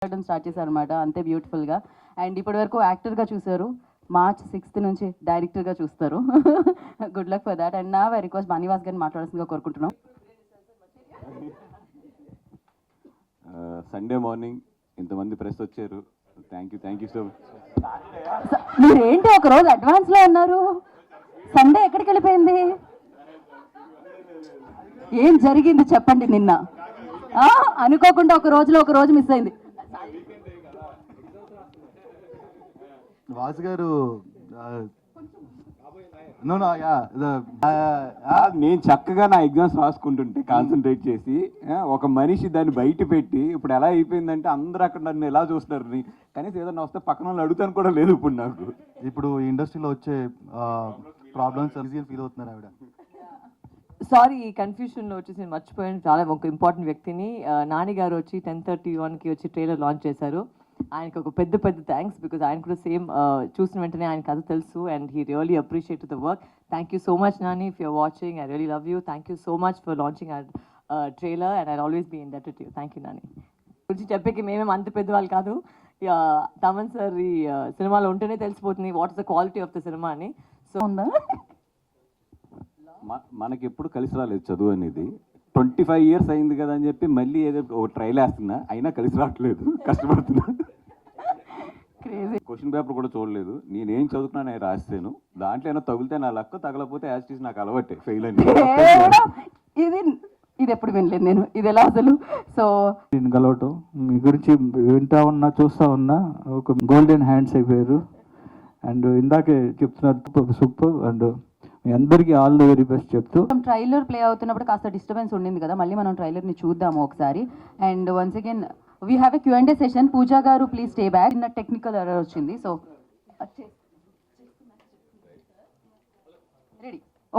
Start చేశారు అనమాట, అంతే బ్యూటిఫుల్గా. అండ్ ఇప్పటి వరకు యాక్టర్గా చూశారు, March 6th నుంచి డైరెక్టర్గా చూస్తారు. Good luck for that. And నా రిక్వెస్ట్ బనీవాస్ గారిని మాట్లాడాల్సిందిగా కోరుకుంటున్నాం. సండే మార్నింగ్ ఇంతమంది ప్రెస్ వచ్చారు, థ్యాంక్ యూ సో మచ్. మీరేంటి ఒకరోజు అడ్వాన్స్లో ఉన్నారు, సండే ఎక్కడికి వెళ్ళిపోయింది, ఏం జరిగింది చెప్పండి. నిన్న అనుకోకుండా ఒక రోజు మిస్ అయింది. వాసు గారు నేను చక్కగా నా ఎగ్జామ్స్ రాసుకుంటుంటే కాన్సన్ట్రేట్ చేసి ఒక మనిషి దాన్ని బయట పెట్టి ఇప్పుడు ఎలా అయిపోయిందంటే అందరూ అక్కడ నన్ను ఎలా చూస్తున్నారు, కనీసం ఏదన్నా వస్తే పక్కన వాళ్ళు అడుగుతాను కూడా లేదు ఇప్పుడు నాకు. ఇప్పుడు ఇండస్ట్రీలో వచ్చే ప్రాబ్లమ్స్ ఫీల్ అవుతున్నారు ఆవిడ. సారీ, ఈ కన్ఫ్యూషన్లో వచ్చేసి నేను మర్చిపోయాను చాలా ఒక ఇంపార్టెంట్ వ్యక్తిని. నాని గారు వచ్చి 10:31కి వచ్చి ట్రైలర్ లాంచ్ చేశారు. ఆయనకు ఒక పెద్ద థ్యాంక్స్, బికాజ్ ఆయన కూడా సేమ్ చూసిన వెంటనే ఆయన కథ తెలుసు and he really appreciate the work. Thank you so much Nani, if you're watching, I really love you. Thank you so much for launching our trailer and I always be indebted to you. Thank you Nani. గురించి చెప్పేకి మేమేం అంత పెద్దవాళ్ళు కాదు. Thaman sir ఈ సినిమాలో ఉంటేనే తెలిసిపోతుంది what is the quality of the cinema అని. సో ఉందా మనకి ఎప్పుడు కలిసి రాలేదు చదువు అనేది. 25 years అయింది కదా అని చెప్పి మళ్ళీ ఏదో ఒక ట్రైల్ వేస్తున్నా, అయినా కలిసి రావట్లేదు, కష్టపడుతున్నా. క్వశ్చన్ పేపర్ కూడా చూడలేదు, నేనేం చదువుకున్నా నేను రాస్తాను, దాంట్లో ఏమైనా తగిలితే నా లక్, తగలపోతే యాజ్ నాకు అలవాటే ఫెయిల్ అని. ఇది ఎప్పుడు వినలేదు నేను, ఇది ఎలా అసలు. సో నేను కలవటం మీ గురించి వింటా ఉన్నా చూస్తూ ఉన్నా ఒక గోల్డెన్ హ్యాండ్స్ అయిపోయారు. అండ్ ఇందాకే చెప్తున్నారు సూపర్. అండ్ మీ అందరికీ ఆల్ ద వెరీ బెస్ట్ చెప్తూ. ట్రైలర్ ప్లే అవుతున్నప్పుడు కాస్త డిస్టర్బెన్స్ ఉండింది కదా, మళ్ళీ మనం ట్రైలర్ని చూద్దాము ఒకసారి. And once again we have a Q&A session. Pooja గారు ప్లీజ్ స్టే బ్యాక్, చిన్న టెక్నికల్ ఎర్రర్ వచ్చింది. So ready.